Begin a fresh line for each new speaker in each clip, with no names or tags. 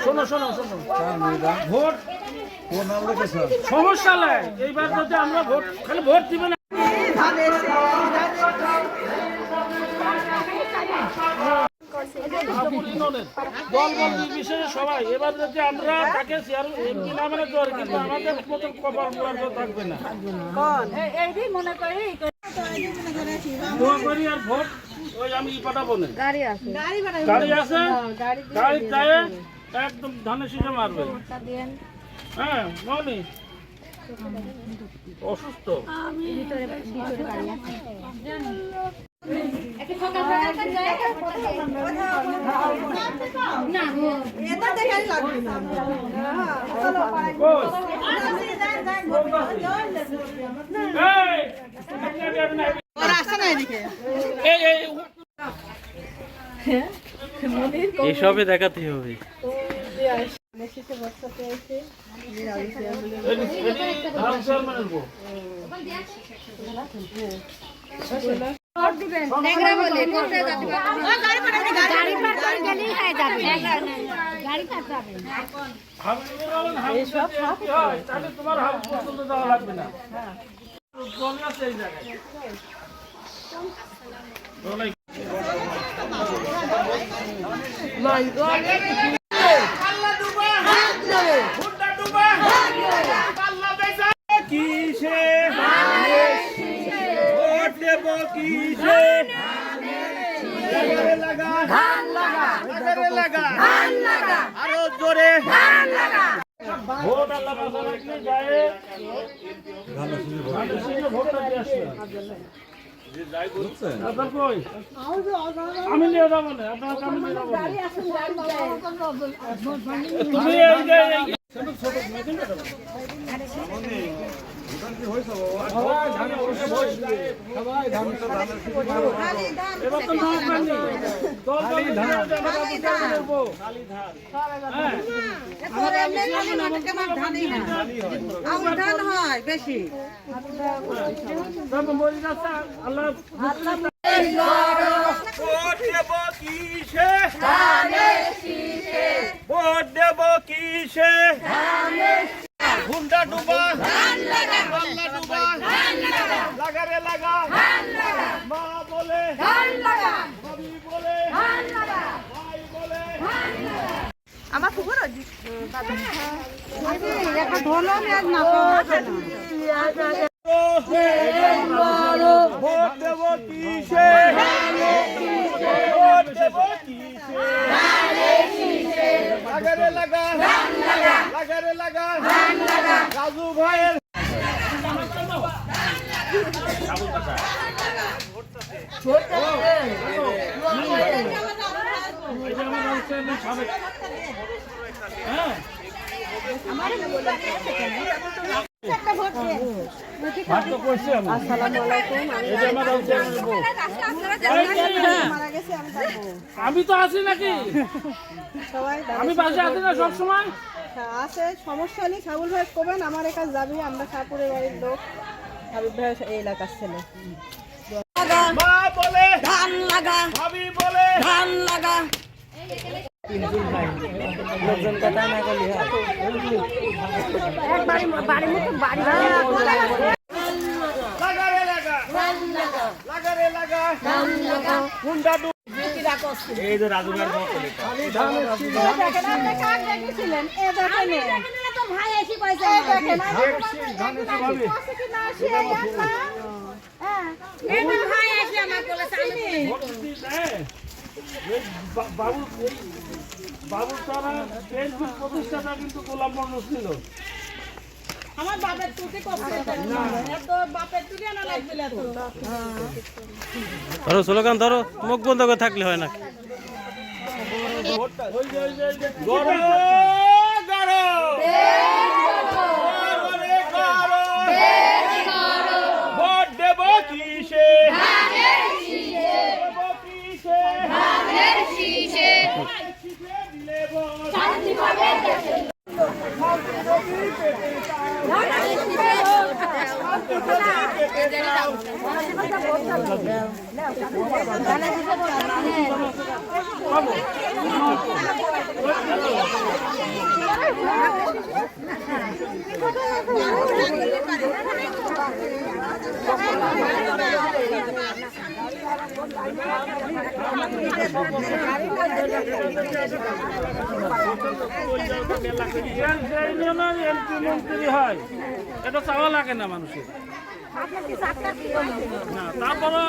শোনো শোনো শোনো, ভোট সমস্যা নাই, এইবার যদি আমরা ভোট খালি ভোট দিবে না। দল বল নির্বিশেষে সবাই এবার যদি আমরা তাকে এমপি না মানে জ্বর, কিন্তু আমাদের মতন কপাল পোড়ার কেউ থাকবে না। দোয়া করি আর ভোট ওই আমি পাঠাবো না, গাড়ি আছে গাড়ি চায়ে একদম ধানের শীষে মারবে। হ্যাঁ মনি অসুস্থ
এইসবে দেখাতে হবে।
তোমার হাত পর্যন্ত দেওয়া লাগবে না। কিসে ভোট দেব, কিসে আরো জোরে ভোট আল্লাহ যায় ভোটটা দিয়ে আসবে। আমি নিয়ে যাবো না, আপনার আমি নিয়ে যাবো তুমি বেশি আল্লাহ ভোট দেব কিসে, ভোট দেব কিসে, গুন্ডা ডুবা পাল্লা ডুবা লাগারে লাগা মা বলে ভাবি বলে ভাই বলে
আমার পুকুর একটা ধরলো না
ভোট দেব কিসে, ভোট দেব কিসে, লাগারে লাগা লাগারে লাগা রাজু ভাইয়ের আমি তো আছি নাকি, আমি বাসে আছি না সব সময়
আছে, সমস্যা নেই। সাবুল ভাই কবেন আমার এখানে যাবি, আমরা সাপুরের বাড়ির লোক, সাবুল ভাই এই এলাকার ছেলে।
মা বলে ধান লাগা, ভাবি বলে ধান লাগা, এই যে রাজু ভাই বাবু তারা প্রতিষ্ঠাতা কিন্তু গোলাম মন্ডল ছিল।
আমার বাপের টুকি বাপের টুকি আনা লাগছিল।
ধরো স্লোগান ধরো, মুখ বন্ধ করে থাকলে হয় না।
ভোট দেব কিসে, মন্ত্রী হয় এটা চাওয়া লাগে না মানুষের না তারপরে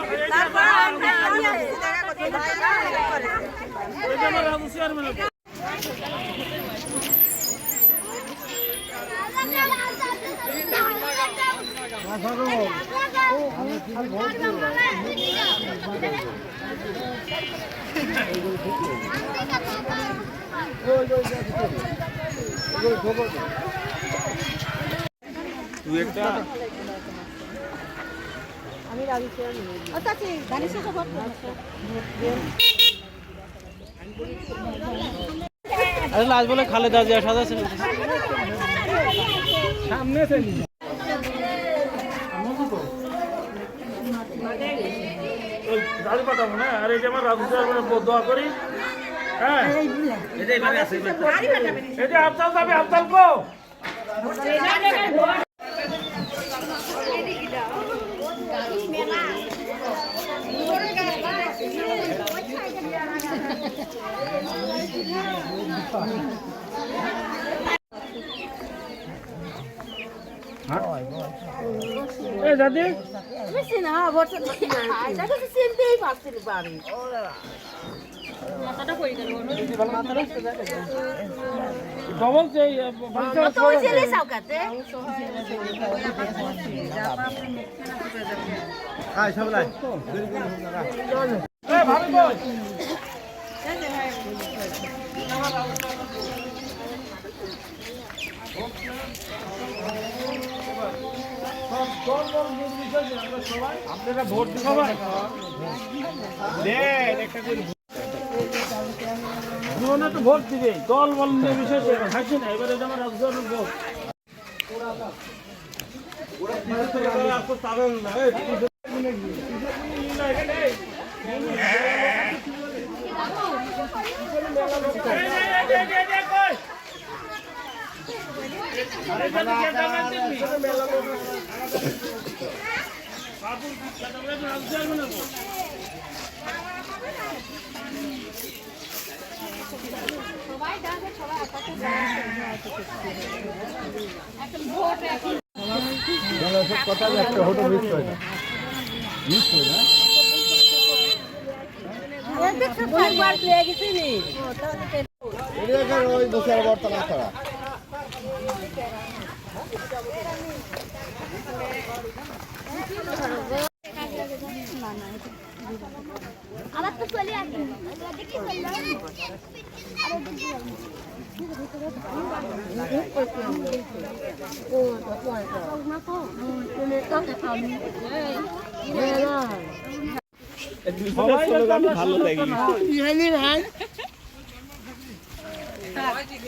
চেয়ারম্যান
আমি রাজি চেয়ারম্যান আচ্ছা ঠিক ধানের শেষে ভোট
আরে লাজ বলে খালেদা জিয়া সাজাছে
সামনে গাড়ি পাঠাবো না আর এই যে আমার রাজু চেয়ারম্যান দোয়া করি হ্যাঁ এই যে আফতাল যাবে আফতাল কো এই দাদি
বেশি না ভোট এটা তো চিনতেই পারছি বাড়ি মাথাটা কই গেল মাথাটা
ডবল যে
তো ওই ছেলে সাউকাতে
আয় সব লাই
এ ভাবি কই আপনারা ভোট দিতে সবাই তো ভোট দিবে দল বল বিষয় থাকছে না এবারে আমার রাজধানীর ভোট
কথা একটা হোটেল মিস হয় না মিস হয় না ওই বসে আর বর্তমান ছাড়া
আবার তো চলে আসবে
ভালো লাগে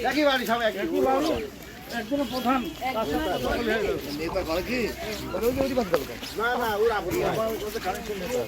একই বাড়ি সব একই
একজন প্রধান
নেতা করে কি না না ওর আপনি কানেকশন নেতা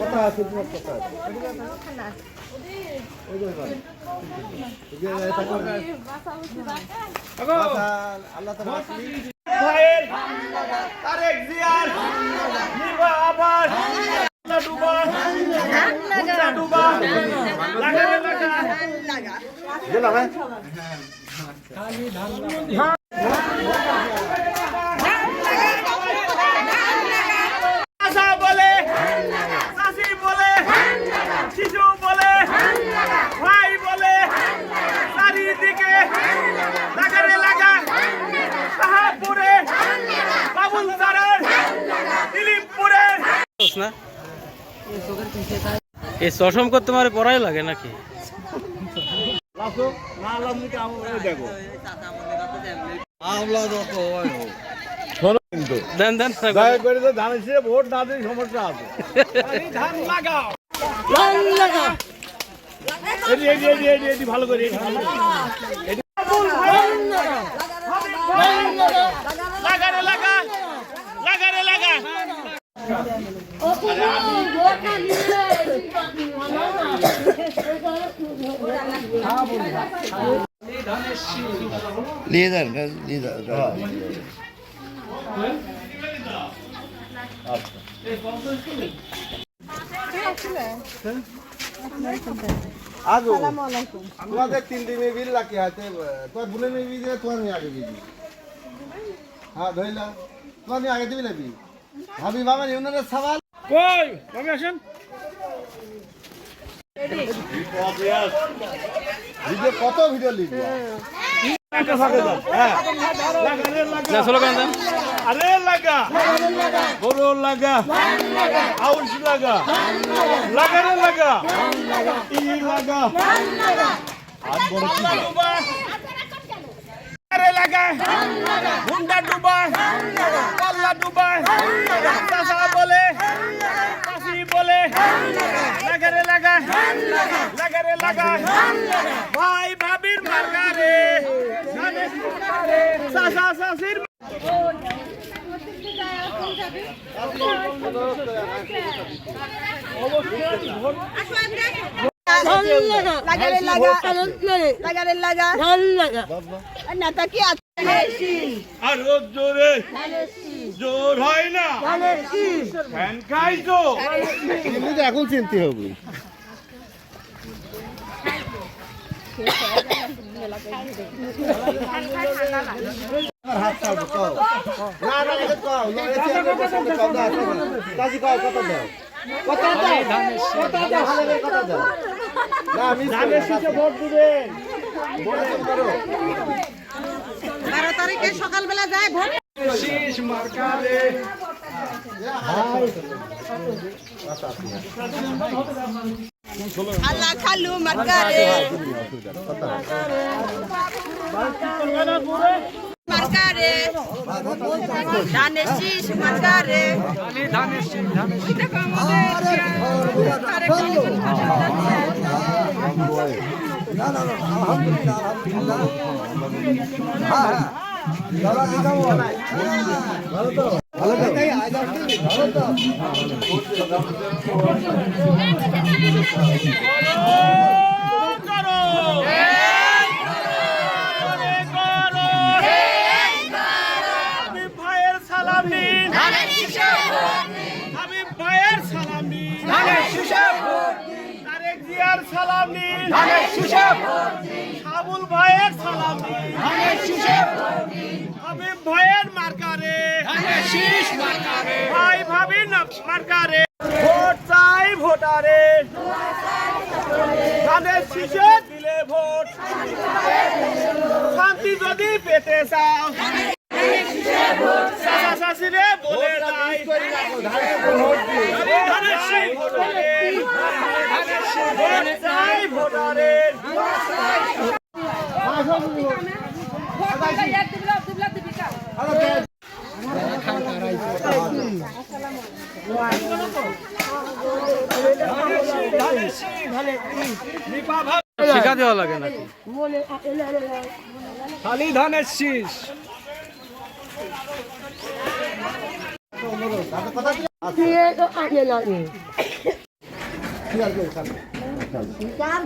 কথা আছে আল্লাহ
তারেক জিয়ার নির্বা আবার ডুবা ডুবা লাগা
গেলাম
বলে চাষি বলে শিশু বলে ভাই বলে চারিদিকে লাগারে লাগা শাহপুরে বাবুল সারের দিলীপপুরের
না এই চশম করতে তোমার পড়াই লাগে নাকি? দেন দেন
ভোট না দিলে সমস্যা আছে। ভালো করে লিডার লিডার आजो तुम्हारे 3 दिन में बिल लाके आते तो बुले में भी दे तो नहीं आगे भी हां धइला तो नहीं आगे दिबी लबी भाभी बाबा ने उन्होंने सवाल
কই কবে আসেন?
ভিডিও কত ভিডিও লিখবে
না স্লোগান দেন।
আরে লাগা বড় লাগা আউশ লাগা লাগারে লাগা ই লাগা আর বড় কি আরে লাগা হুন্ডা ডুবা পাল্লা ডুবা চাচা বলে চাচি বলে লাগারে লাগা লাগারে লাগা ভাই ভাবির মার্কারে চাচা চাচির
লাগারে লাগা লাগারে লাগা নেতা কি
আরো জোরে জোর হয় না ফ্যান খাইছো
কিন্তু এখন চিনতে হবে হাত চাও না না এটা কও না এটা কও না কাজী কও কত দাও কত দাও কত দাও ভালো কত দাও না আমি
ধানের শীষে ভোট দিবেন
বলে করো
12 তারিখে সকালবেলা যায় ভোট
শীষ মার্কারে
আল্লাহ খালু মার্কারে মার্কারে ধানের শীষ মার্কারে ধানের শীষ
ভাইয়ের সালাম নিন হাবিব ভাইয়ের সালাম নিন তারেক জিয়ার সালাম নিন সাবুল ভাইয়ের সালাম নিন হাবিব ভাইয়ের মার্কারে ভাই ভাবি মার্কারে ভোট চাই ভোটারে ধানের শীষে দিলে ভোট শান্তি যদি পেতে চাও চাচা চাচিরে বলে যাই ধানের শীষ ভোটারে ভোট চাই ভোটারে
শিখা দেওয়া লাগে নাকি?
খালি ধানের শীষ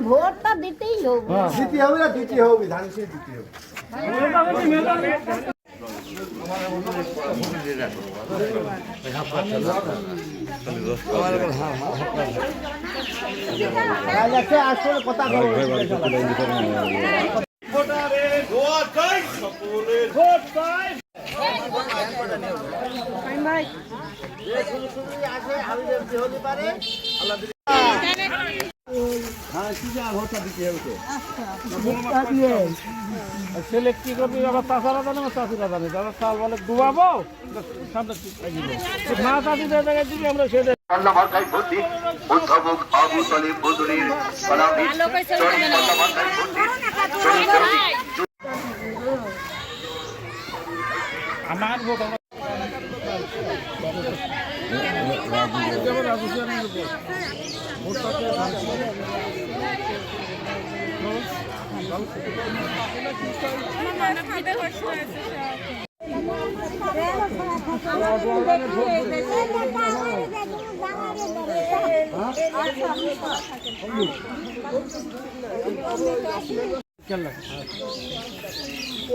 ভোটটা দিতেই হবে
দিতে হবে না দিতে হবে ধান সে দিতে হবে আসলে কথা
ভোটারে ভোট চাই সকলের ভোট চাই
ভাই
হতে পারে
ছেলে কি করবি আবার চাষারা জানে না চাষিরা জানে যারা চাল বলে ডুবাবো সামনে না চাষি জায়গায় দিবি আমরা সেটা
আল্লাহ মার্কায় ভর্তি উদ্ভাবক আবু তালিব বদরীর সালামি শরীফ আল্লাহ মার্কায় ভর্তি
আমার ভোট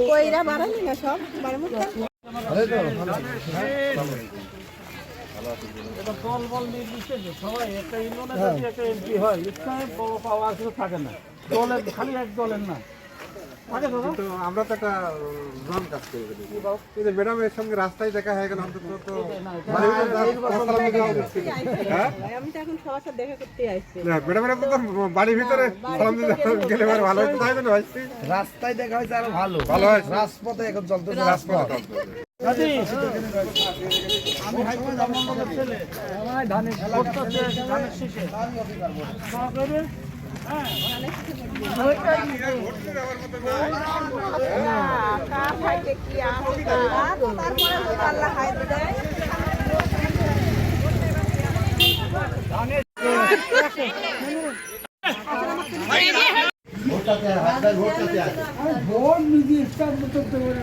কইরা বাড়ালি না সব বাড়াবো
এটা দল বল নির্বিশেষে সবাই একটা ইউনিয়নে যদি একটা এমপি হয় ইসলামে বড় পাওয়ার কিছু থাকে না দলের খালি এক দলের না থাকে তো
তো আমরা তো একটা জন কাজ করে দিই এই যে ম্যাডামের সঙ্গে রাস্তায় দেখা হয়ে গেল অন্তত তো
আমি তো এখন সবার সাথে দেখা করতে আসছি
না ম্যাডামের তো বাড়ির ভিতরে সালাম দিতে গেলে ভালো হতো তাই না ভাই
রাস্তায় দেখা হয়েছে আরো ভালো
ভালো হয়
রাজপথে এখন চলতেছে রাজপথ
দাদি আমি হাইকোর্ট জামানতের ছেলে ধানের শীষে সহকারে হ্যাঁ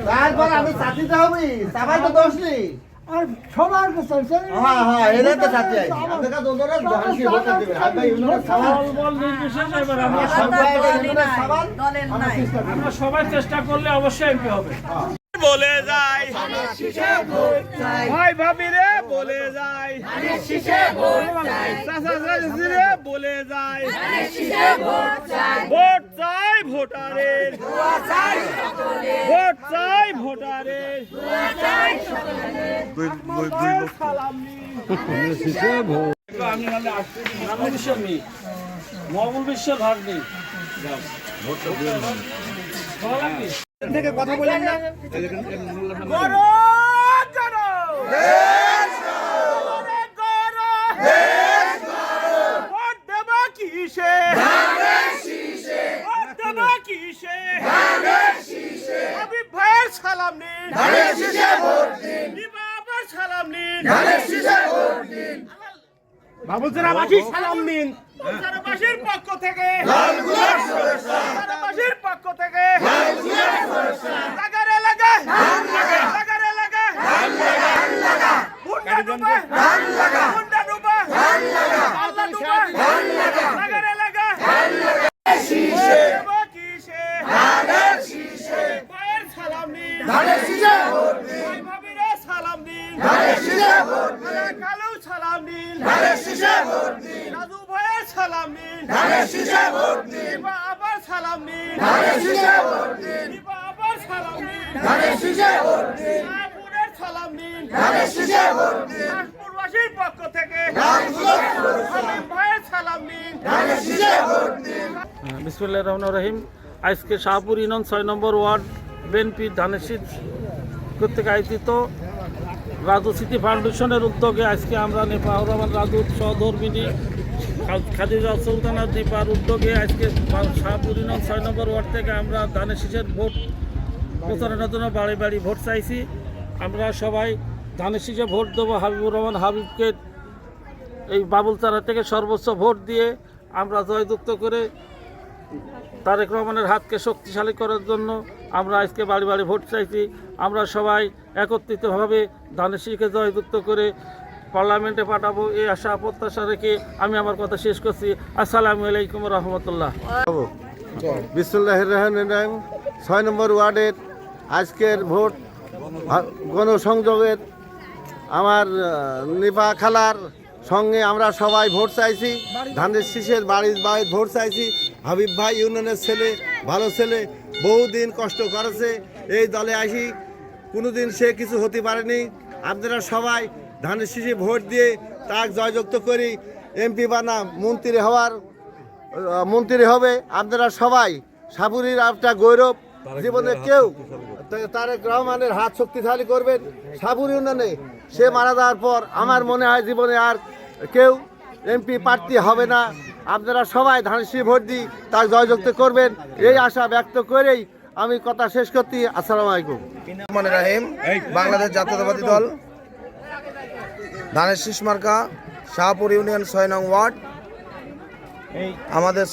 তারপর আমি চাকরিতে হবি সবাই তো দোষ নেই আর সবার হ্যাঁ হ্যাঁ এলে তো চাকরি আছে আমাদের কাছে ওদের জনসি ভোট দিবে আর ভাই ইউনিয়নের সবার
দল বল নির্বিশেষে এবার আমরা
সবাই
সবাই চেষ্টা করলে অবশ্যই এমপি হবে
বলে যায় ভাই ভাবি রে বলে যায় চাচা চাচি রে বলে যায় ভোট চাই ভোটারের ভোট চাই ভোটারের
মহবুল বিশ্বের ভাগ নেই
থেকে কথা বলেন না
সালাম নিন সালাম নিন বাবুচরাবাসীর সালাম নিন বাবুচরাবাসীর পক্ষ থেকে বাবুচরাবাসীর পক্ষ থেকে লাগারে লাগা লাগারে লাগা বুন্ডা ডুবা বুন্ডা ডুবা আল্লাহ ডুবা লাগারে লাগা শীশে কিসে ধানের শীশে পায়ের সালাম নিন ধানের শীশে ভোট দিন ভাবিরা সালাম দিন ধানের শীশে ভোট দিন কালু সালাম দিন ধানের শীশে ভোট দিন রাজু ভাইয়ের সালাম দিন ধানের শীশে ভোট দিন আবার সালাম দিন ধানের শীশে ভোট দিন আবার সালাম দিন ধানের শীশে ভোট দিন আপুরের সালাম দিন ধানের শীশে ভোট দিন নাগপুরবাসীর পক্ষ থেকে হাবিব ভাইয়ের সালাম দিন ধানের শীশে ভোট দিন
বিসমিল্লাহির রহমানির রহিম আজকে শাহপুর ইউনিয়ন 6 নম্বর ওয়ার্ড বিএনপি ধানের শীষ কর্তৃক আয়োজিত রাজু স্মৃতি ফাউন্ডেশনের উদ্যোগে আজকে আমরা নেপাউর রহমান রাজুর সহধর্মিনী খাদিজা সুলতানা দীপার উদ্যোগে আজকে শাহপুর ইউনিয়ন 6 নম্বর ওয়ার্ড থেকে আমরা ধানের শীষের ভোট প্রচারণার জন্য বাড়ি বাড়ি ভোট চাইছি আমরা সবাই ধানের শীষে ভোট দেবো হাবিবুর রহমান হাবিবকে এই বাবুলচারা থেকে সর্বোচ্চ ভোট দিয়ে আমরা জয়যুক্ত করে তারেক রহমানের হাতকে শক্তিশালী করার জন্য আমরা আজকে বাড়ি বাড়ি ভোট চাইছি আমরা সবাই একত্রিতভাবে ধানের শীষকে জয়যুক্ত করে পার্লামেন্টে পাঠাবো এই আশা প্রত্যাশা রেখে আমি আমার কথা শেষ করছি আসসালামু আলাইকুম রহমতুল্লাহ
বিসমুল্লাহির রহমানির রহিম 6 নম্বর ওয়ার্ডের আজকের ভোট গণসংযোগের আমার নিপা খালার সঙ্গে আমরা সবাই ভোট চাইছি ধানের শীষের বাড়ির বাড়ি ভোট চাইছি হাবিব ভাই ইউনিয়নের ছেলে ভালো ছেলে বহুদিন কষ্ট করেছে এই দলে আসি কোনোদিন সে কিছু হতে পারেনি আপনারা সবাই ধানের শীষে ভোট দিয়ে তাকে জয়যুক্ত করি এমপি বানা মন্ত্রী হওয়ার মন্ত্রী হবে। আপনারা সবাই সাপুরির একটা গৌরব, জীবনে কেউ তারেক রহমানের হাত শক্তিশালী করবেন সাপুরি উন্নয়নে। সে মারা যাওয়ার পর আমার মনে হয় জীবনে আর কেউ এমপি প্রার্থী হবে না। আপনারা সবাই ধানসি ভোট দিয়ে তার জয়যুক্ত করবেন, এই আশা ব্যক্ত করেই আমি কথা শেষ করছি। আসসালামু আলাইকুম।
রহমান রাহিম, বাংলাদেশ জাতীয়তাবাদী দল, ধানের শীষ মার্কা, শাহপুর ইউনিয়ন 6 নং ওয়ার্ড। আমাদের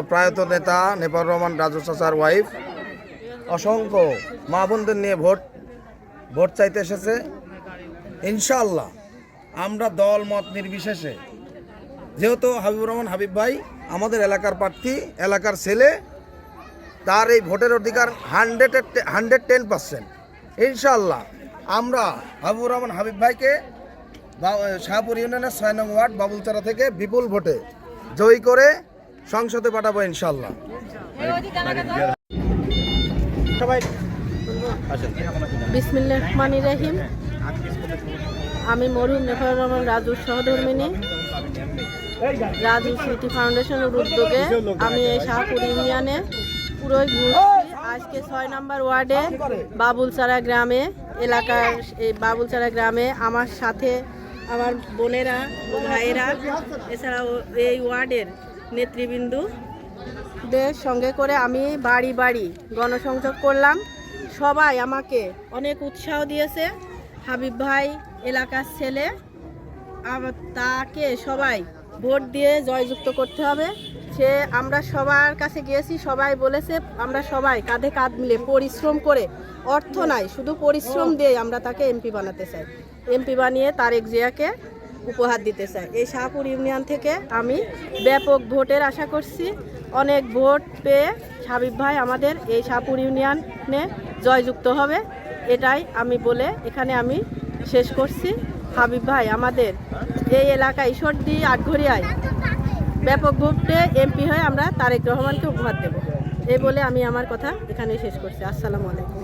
প্রয়াত নেতা নেপাউর রহমান রাজু চাচার ওয়াইফ অসংখ্য মা বোনদের নিয়ে ভোট চাইতে এসেছে। ইনশাআল্লাহ আমরা দল মত নির্বিশেষে, যেহেতু হাবিবুর রহমান হাবিব ভাই আমাদের এলাকার প্রার্থী, এলাকার ছেলে, তার এই ভোটের অধিকার 110%। ইনশাআল্লাহ আমরা হাবিবুর রহমান হাবিব ভাইকে শাহপুর ইউনিয়নের 6 নং ওয়ার্ড বাবুলচারা থেকে বিপুল ভোটে জয়ী করে সংসদে পাঠাবো ইনশাআল্লাহ।
বিসমিল্লাহির রহমানির রহিম। আমি মরহুম নেপাউর রহমান রাজুর সহধর্মিনী। রাজু স্মৃতি ফাউন্ডেশনের উদ্যোগে আমি এই শাহপুর ইউনিয়নে পুরোই ঘুরছি। আজকে 6 নম্বর ওয়ার্ডে বাবুলচারা গ্রামে, এলাকার এই বাবুলচারা গ্রামে আমার সাথে আমার বোনেরা ও ভাইয়েরা, এছাড়াও এই ওয়ার্ডের নেতৃবৃন্দদের সঙ্গে করে আমি বাড়ি বাড়ি গণসংযোগ করলাম। সবাই আমাকে অনেক উৎসাহ দিয়েছে। হাবিব ভাই এলাকার ছেলে, তাকে সবাই ভোট দিয়ে জয়যুক্ত করতে হবে। আমরা সবার কাছে গিয়েছি, সবাই বলেছে আমরা সবাই কাঁধে কাঁধ মিলে পরিশ্রম করে, অর্থ নাই শুধু পরিশ্রম দিয়ে আমরা তাকে এমপি বানাতে চাই। এমপি বানিয়ে তারেক জিয়াকে উপহার দিতে চাই। এই শাহপুর ইউনিয়ন থেকে আমি ব্যাপক ভোটের আশা করছি। অনেক ভোট পেয়ে হাবিব ভাই আমাদের এই শাহপুর ইউনিয়নে জয়যুক্ত হবে, এটাই আমি বলে এখানে আমি শেষ করছি। হাবিব ভাই আমাদের এই এলাকায় ঈশ্বরদী আটঘরিয়ায় ব্যাপক ভোটে এমপি হয়ে আমরা তারেক রহমানকে উপহার দেব, এই বলে আমি আমার কথা এখানে শেষ করছি। আসসালামু আলাইকুম।